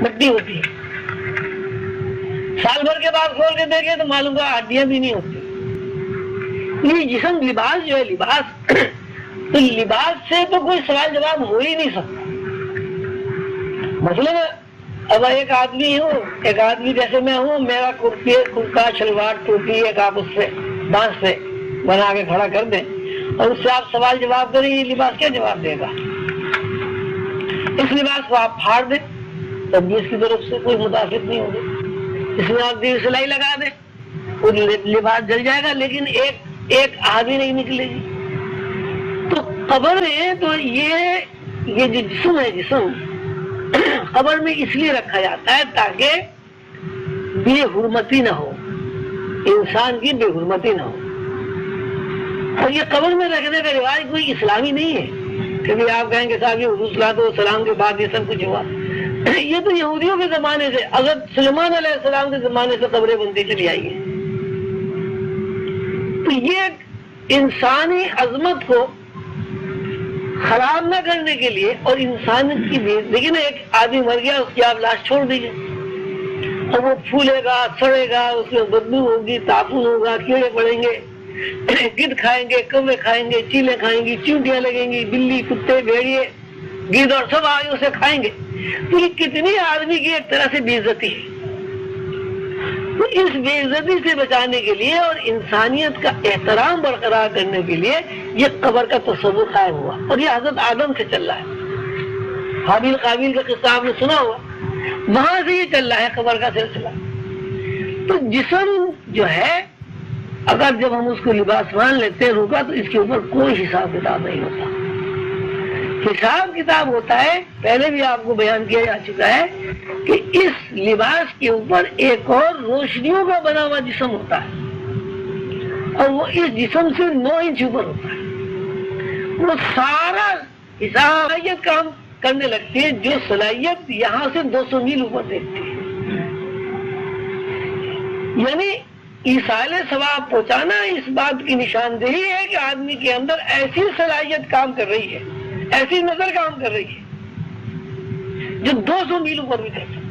مٹی ہوتی ہے. سال بھر کے بعد کھول کے دیکھیں تو معلوم کا ہڈیاں بھی نہیں ہوتی. یہ جسم لباس جو ہے لباس تو لباس سے تو کوئی سوال جواب ہو ہی نہیں سکتا. مثلاً اب ایک آدمی جیسے میں ہوں, میرا کرتا شلوار ٹوپی ایک آپ اس سے بانس سے بنا کے کھڑا کر دیں اور اس سے آپ سوال جواب کریں, یہ لباس کیا جواب دے گا؟ اس لباس کو آپ پھاڑ دیں تب بھی اس کی طرف سے کوئی متاثر نہیں ہوگی. اس میں آپ سلائی لگا دیں وہ لباس جل جائے گا لیکن ایک آہ بھی نہیں نکلے گی. تو قبر میں تو یہ جو جسم ہے, جسم قبر میں اس لیے رکھا جاتا ہے تاکہ بے حرمتی نہ ہو, انسان کی بے حرمتی نہ ہو. اور یہ قبر میں رکھنے کا رواج کوئی اسلامی نہیں ہے کہ آپ کہیں گے صاحب یہ حضور صلی اللہ علیہ وسلم کے بعد یہ سب کچھ ہوا. یہ تو یہودیوں کے زمانے سے, حضرت سلیمان علیہ السلام کے زمانے سے قبریں بنتی چلی آئی ہیں. تو یہ انسانی عظمت کو خراب نہ کرنے کے لیے اور انسانیت کی بھی, لیکن ایک آدمی مر گیا اس کی آپ لاش چھوڑ دیجیے اور وہ پھولے گا, سڑے گا, اس میں بدبو ہوگی, تعفن ہوگا, کیڑے پڑیں گے, گدھ کھائیں گے, کوے کھائیں گے, چیلیں کھائیں گی, چیونٹیاں لگیں گی, بلی, کتے, بھیڑیے, گدھ اور سب آگے اسے کھائیں گے. تو یہ کتنی آدمی کی ایک طرح سے بے عزتی ہے. تو اس بے عزتی سے بچانے کے لیے اور انسانیت کا احترام برقرار کرنے کے لیے یہ قبر کا تصور قائم ہوا. اور یہ حضرت آدم سے چل رہا ہے. حابیل قابیل کا قصہ آپ نے سنا ہوا, وہاں سے یہ چل رہا ہے قبر کا سلسلہ. تو جسم جو ہے اگر جب ہم اس کو لباس مان لیتے ہیں روکا تو اس کے اوپر کوئی حساب کتاب نہیں ہوتا. حساب کتاب ہوتا ہے, پہلے بھی آپ کو بیان کیا جا چکا ہے کہ اس لباس کے اوپر ایک اور روشنیوں کا بنا ہوا جسم ہوتا ہے اور وہ اس جسم سے 9 انچ اوپر ہوتا ہے. وہ سارا صلاحیت کام کرنے لگتی ہے جو صلاحیت یہاں سے 200 میل اوپر دیکھتی ہے. یعنی ایصال ثواب پہنچانا اس بات کی نشاندہی ہے کہ آدمی کے اندر ایسی صلاحیت کام کر رہی ہے, ایسی نظر کام کر رہی ہے جو 200 میل اوپر بھی دیکھ سکتے.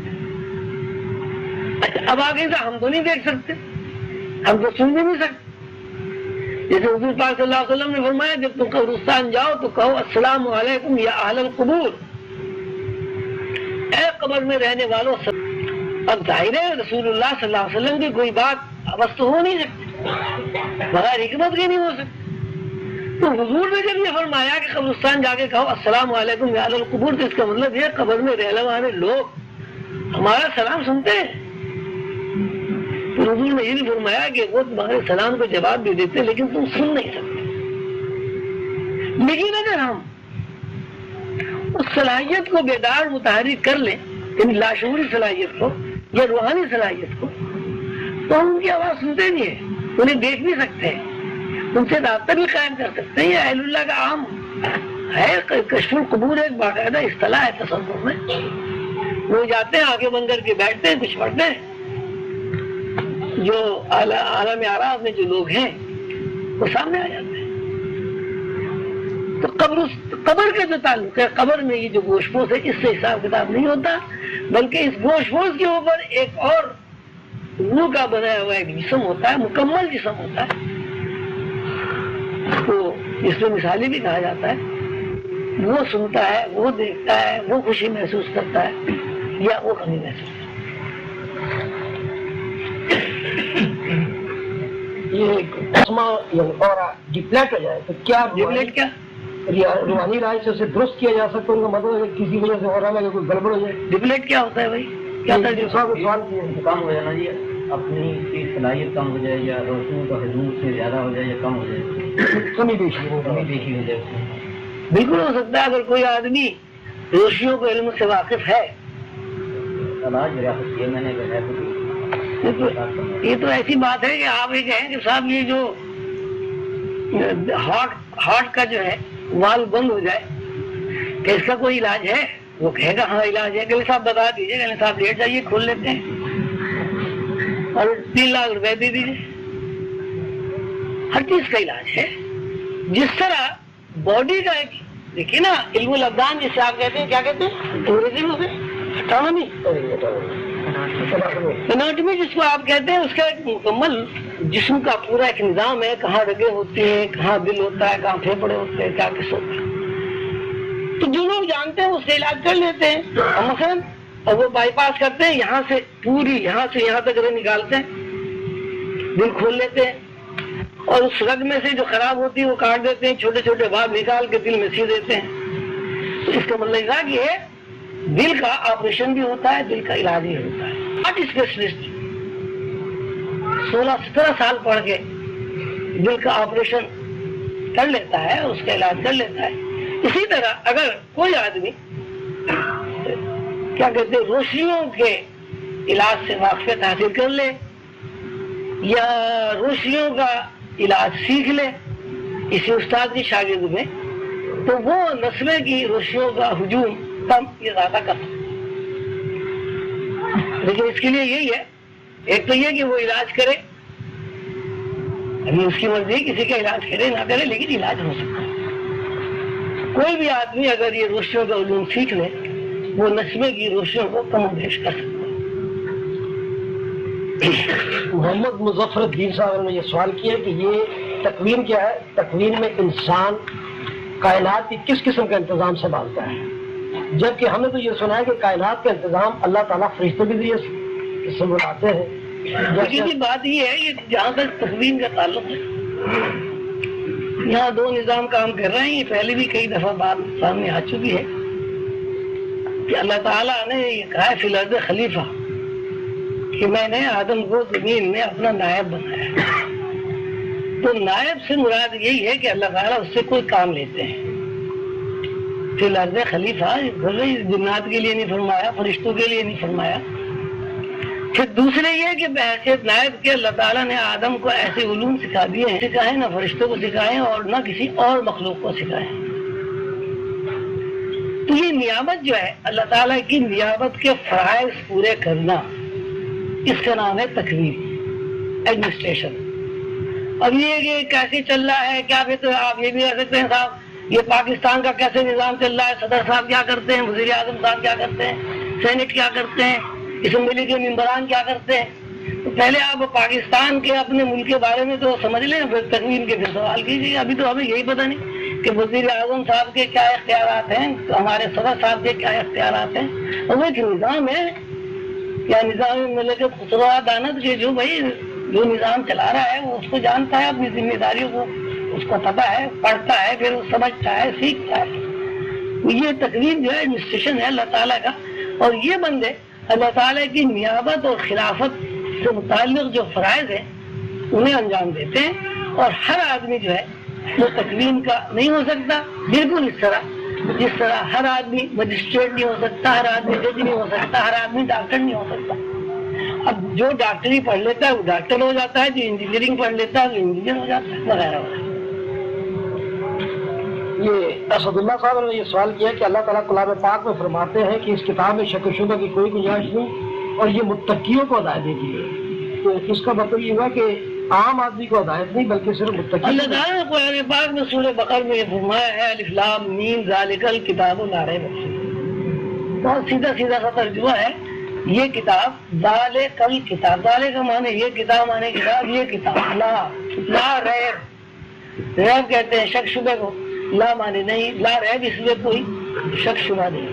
اب آگے سے ہم تو نہیں دیکھ سکتے, ہم تو سن بھی نہیں سکتے. جیسے حضور پاک صلی اللہ علیہ وسلم نے فرمایا جب تم قبرستان جاؤ تو کہو السلام علیکم یا اہل القبور, اے قبر میں رہنے والوں. اب ظاہر ہے رسول اللہ صلی اللہ علیہ وسلم کی کوئی بات بس تو ہو نہیں سکتی, بغیر حکمت کے نہیں ہو سکتی. تو حضور نے جب یہ فرمایا کہ قبرستان جا کے کہو السلام علیکم یا اہل القبور, تو اس کا مطلب یہ قبر میں رہنے والے لوگ ہمارا سلام سنتے ہیں. تو حضور نے یہ بھی فرمایا کہ وہ تمہارے سلام کو جواب بھی دیتے لیکن تم سن نہیں سکتے. لیکن اگر ہم اس صلاحیت کو بیدار متحرک کر لیں, یعنی لاشعوری صلاحیت کو یا روحانی صلاحیت کو, تو ہم ان کی آواز سنتے نہیں ہیں, انہیں دیکھ بھی سکتے ہیں, ان سے رابطہ بھی قائم کر سکتے ہیں. یہ اہل اللہ کا عام ہے. کشف القبور ایک باقاعدہ اصطلاح ہے تصوف میں. وہ جاتے ہیں آنکھیں بند کر کے بیٹھتے ہیں, کچھ پڑھتے ہیں. جو عالم اعراف میں جو لوگ ہیں وہ سامنے آ جاتے ہیں. تو قبر کا جو تعلق ہے, قبر میں یہ جو گوشت پوش ہے اس سے حساب کتاب نہیں ہوتا, بلکہ اس گوشت پوش کے اوپر ایک اور روح کا بنایا ہوا ایک جسم ہوتا ہے, مکمل جسم ہوتا ہے. تو اس میں مثالی بھی کہا جاتا ہے. وہ سنتا ہے, وہ دیکھتا ہے, وہ خوشی محسوس کرتا ہے یا وہ کمی محسوس کرتا ہے. یہ ڈپلیٹ ہو جائے تو کیا ڈپلیٹ کیا روحانی رائے سے اسے درست کیا جا سکتا ہے؟ ان کا مطلب ہے کسی وجہ سے ہو رہا ہے کہ کوئی گڑبڑ ہو جائے. ڈپلیٹ کیا ہوتا ہے بھائی؟ کیا سوال کیا کم ہو جانا جی, اپنی کی صلاحیت کم ہو جائے یا روشنی کا حضور سے زیادہ ہو جائے یا کم ہو جائے, کمی بیشی ہو جائے. بالکل ہو سکتا ہے. اگر کوئی آدمی روشنیوں کے علم سے واقف ہے, علاج ریاست یہ میں نے کہا یہ تو ایسی بات ہے کہ آپ یہ کہیں کہ صاحب یہ جو ہارٹ کا جو ہے وال بند ہو جائے کہ اس کا کوئی علاج ہے؟ وہ کہے گا ہاں علاج ہے. کہ صاحب بتا دیجیے, کہ صاحب لیٹ جائیے, کھول لیتے ہیں اور 3 لاکھ روپے دے دیجیے. ہر چیز کا علاج ہے. جس طرح باڈی کا ایک دیکھیے نا, علم الابدان جسے آپ کہتے ہیں, کیا کہتے ہیں انگریزی میں, اناٹمی جس کو آپ کہتے ہیں، اس کا ایک مکمل جسم کا پورا ایک نظام ہے، کہاں رگیں ہوتی ہیں، کہاں دل ہوتا ہے، کہاں پھیپھڑے ہوتے ہیں، کیا کس ہوتا ہے. تو جو لوگ جانتے ہیں اس سے علاج کر لیتے ہیں. اور مثلاً وہ بائی پاس کرتے ہیں، یہاں سے پوری یہاں سے یہاں تک رگ نکالتے ہیں، دل کھول لیتے ہیں، اور اس رگ میں سے جو خراب ہوتی ہے وہ کاٹ دیتے ہیں، چھوٹے چھوٹے بھاگ نکال کے دل میں سی دیتے ہیں. تو اس کا مطلب یہ ہے دل کا آپریشن بھی ہوتا ہے، دل کا علاج بھی ہوتا ہے. ہارٹ اسپیشلسٹ 16-17 سال پڑھ کے دل کا آپریشن کر لیتا ہے، اس کا علاج کر لیتا ہے. اسی طرح اگر کوئی آدمی کیا کہتے ہیں روشنیوں کے علاج سے واقفیت حاصل کر لے یا روشنیوں کا علاج سیکھ لے کسی استاد کی شاگرد میں، تو وہ نسلیں کی روشنیوں کا ہجوم کم یا زیادہ کر سکتا. لیکن اس کے لیے یہی ہے، ایک تو یہ کہ وہ علاج کرے، ابھی اس کی مرضی کسی کا علاج کرے نہ کرے، لیکن علاج ہو سکتا ہے. کوئی بھی آدمی اگر یہ روشنیوں کا علوم سیکھ لے، وہ نسمے کی روشنیوں کو کم و بیش کر سکتا ہے. محمد مظفر الدین صاحب نے یہ سوال کیا کہ یہ تکوین کیا ہے؟ تکوین میں انسان کائنات کی کس قسم کا انتظام سنبھالتا ہے؟ جبکہ ہم نے تو یہ سنا ہے کہ کائنات کا انتظام اللہ تعالیٰ فرشتوں کے ذریعے سے بناتے ہیں. لیکن بات یہ ہے کہ جہاں تک تکوین کا تعلق ہے، یہاں دو نظام کام کر رہے ہیں. یہ پہلے بھی کئی دفعہ بات سامنے آ چکی ہے کہ اللہ تعالیٰ نے یہ کہا ہے فی الارض خلیفہ، کہ میں نے آدم کو زمین میں اپنا نائب بنایا. تو نائب سے مراد یہی ہے کہ اللہ تعالیٰ اس سے کوئی کام لیتے ہیں. فی الارض خلیفہ جنات کے لیے نہیں فرمایا، فرشتوں کے لیے نہیں فرمایا. پھر دوسرے یہ کہ بحیثیت نائب کے اللہ تعالیٰ نے آدم کو ایسے علوم سکھا دیے ہیں، سکھائے نہ فرشتوں کو سکھائے اور نہ کسی اور مخلوق کو سکھائے. تو یہ نیابت جو ہے اللہ تعالیٰ کی نیابت کے فرائض پورے کرنا، اس کا نام ہے تکوین، ایڈمنسٹریشن. اب یہ کہ کیسے چل رہا ہے کیا، پھر تو آپ یہ بھی کہہ سکتے ہیں صاحب یہ پاکستان کا کیسے نظام چل رہا ہے، صدر صاحب کیا کرتے ہیں، وزیر اعظم صاحب کیا کرتے ہیں، سینٹ کیا کرتے ہیں، اسمبلی کے ممبران کیا کرتے ہیں. تو پہلے آپ پاکستان کے اپنے ملک کے بارے میں تو سمجھ لیں، پھر تکوین کے پھر سوال کیجیے. ابھی تو ہمیں یہی پتہ نہیں کہ وزیر اعظم صاحب کے کیا اختیارات ہیں، ہمارے صدر صاحب کے کیا اختیارات ہیں. اور وہ ایک نظام ہے یا نظام مملکت خسرو دانت کے جو نظام چلا رہا ہے وہ اس کو جانتا ہے، اپنی ذمہ داریوں کو اس کو پتہ ہے، پڑھتا ہے، پھر وہ سمجھتا ہے، سیکھتا ہے. یہ تکوین جو ہے ایڈمنسٹریشن ہے اللہ تعالیٰ کا. اور یہ بندے اللہ تعالیٰ کی نیابت اور خلافت سے متعلق جو فرائض ہیں انہیں انجام دیتے ہیں. اور ہر آدمی جو ہے وہ تکوین کا نہیں ہو سکتا، بالکل جس طرح ہر آدمی مجسٹریٹ نہیں ہو سکتا، ہر آدمی جج نہیں ہو سکتا، ہر آدمی ڈاکٹر نہیں ہو سکتا. اب جو ڈاکٹری پڑھ لیتا ہے وہ ڈاکٹر ہو جاتا ہے، جو انجینئرنگ پڑھ لیتا ہے وہ انجینئر ہو جاتا ہے، وغیرہ وغیرہ. یہ اسد اللہ صاحب نے یہ سوال کیا کہ اللہ تعالیٰ کلام پاک میں فرماتے ہیں کہ اس کتاب میں شک و شبہ کی کوئی گنجائش نہیں اور یہ متقیوں کو ہدایت دیتی ہے. تو اس کا مطلب یہ ہوا کہ عام آدمی کو ہدایت نہیں بلکہ صرف متقی. اللہ تعالیٰ نے قرآن پاک میں سورہ بقرہ میں یہ فرمایا ہے الف لام میم ذالک الکتاب لا ریب فیہ. بہت سیدھا سیدھا سا ترجمہ ہے. یہ کتاب ذالک الکتاب، ذالک کا معنی یہ کتاب، معنی کتاب، یہ کتاب لا ریب. ریب کہتے ہیں شک شبہ کو، لا معنی نہیں، لا ریب اس میں کوئی شک شبہ نہیں.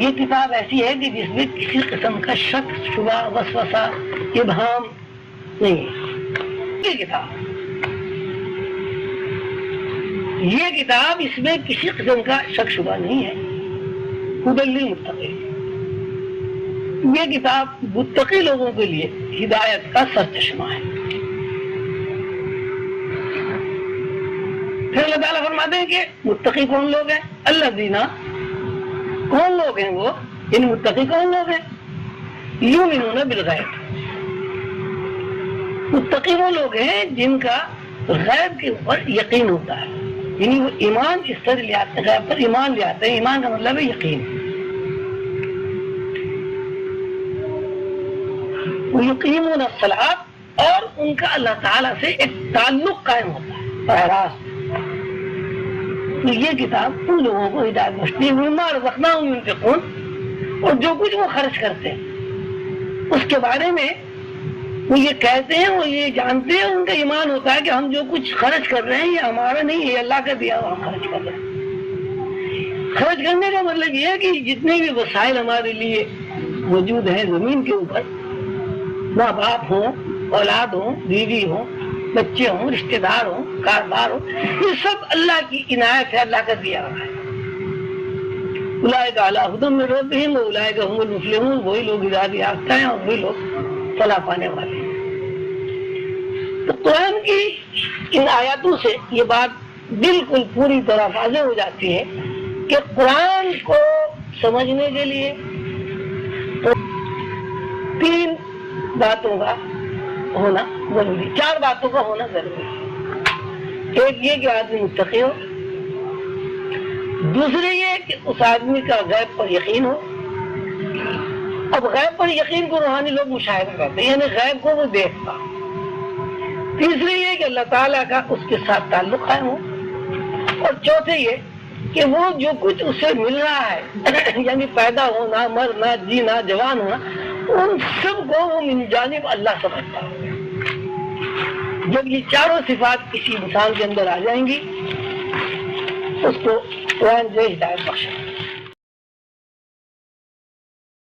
یہ کتاب ایسی ہے کہ جس میں کسی قسم کا شک شبہ وسوسہ ابہام نہیں ہے. یہ کتاب اس میں کسی قسم کا شک شبہ نہیں ہے. ہدی للمتقین، یہ کتاب متقی لوگوں کے لیے ہدایت کا سرچشمہ ہے. پھر اللہ تعالیٰ فرماتے ہیں کہ متقی کون لوگ ہیں؟ الذین، کون لوگ ہیں وہ؟ ان متقی کون لوگ ہیں؟ یؤمنون بالغیب. متقی وہ لوگ ہیں جن کا غیب کے اوپر یقین ہوتا ہے، یعنی وہ ایمان اس طرح لے آتے ہیں، غیب پر ایمان لے آتے ہیں. ایمان کا مطلب ہے یقین. وہ یقیمون الصلاۃ، اور ان کا اللہ تعالیٰ سے ایک تعلق قائم ہوتا ہے براہ راست. تو یہ کتاب ان لوگوں کو ہدایت بخشتی ہے. مما رزقناہم ينفقون، اور جو کچھ وہ خرچ کرتے ہیں اس کے بارے میں وہ یہ کہتے ہیں، وہ یہ جانتے ہیں، ان کا ایمان ہوتا ہے کہ ہم جو کچھ خرچ کر رہے ہیں یہ ہمارا نہیں ہے، اللہ کا دیا ہوا خرچ کر رہے ہیں۔ خرچ کرنے کا مطلب یہ ہے کہ جتنے بھی وسائل ہمارے لیے موجود ہیں زمین کے اوپر، ماں باپ ہوں، اولاد ہوں، بیوی ہوں، بچے ہوں، رشتہ دار ہوں، کاروبار ہو، یہ سب اللہ کی عنایت ہے، اللہ کا دیا ہوا ہے۔ اولئک علی ھدی من ربہم واولئک ھم المفلحون، وہی لوگ ہدایت یافتہ ہیں اور وہی لوگ فلاح پانے والے ہیں۔ تو قرآن کی ان آیاتوں سے یہ بات بالکل پوری طرح واضح ہو جاتی ہے کہ قرآن کو سمجھنے کے لیے تو 3 باتوں کا ہونا ضروری، 4 باتوں کا ہونا ضروری ہے۔ ایک یہ کہ آدمی متقی ہو، دوسرے یہ کہ اس آدمی کا غیب پر یقین ہو۔ اب غیب پر یقین کو روحانی لوگ مشاہدہ کرتے ہیں، یعنی غیب کو وہ دیکھتا۔ تیسرے یہ کہ اللہ تعالیٰ کا اس کے ساتھ تعلق قائم ہو، اور چوتھے یہ کہ وہ جو کچھ اسے مل رہا ہے یعنی پیدا ہونا، مرنا، جینا، جوان ہونا، ان سب کو وہ من جانب اللہ سمجھتا ہے۔ جب یہ چاروں صفات کسی انسان کے اندر آ جائیں گی اس کو قرآن جو ہدایت بخشے۔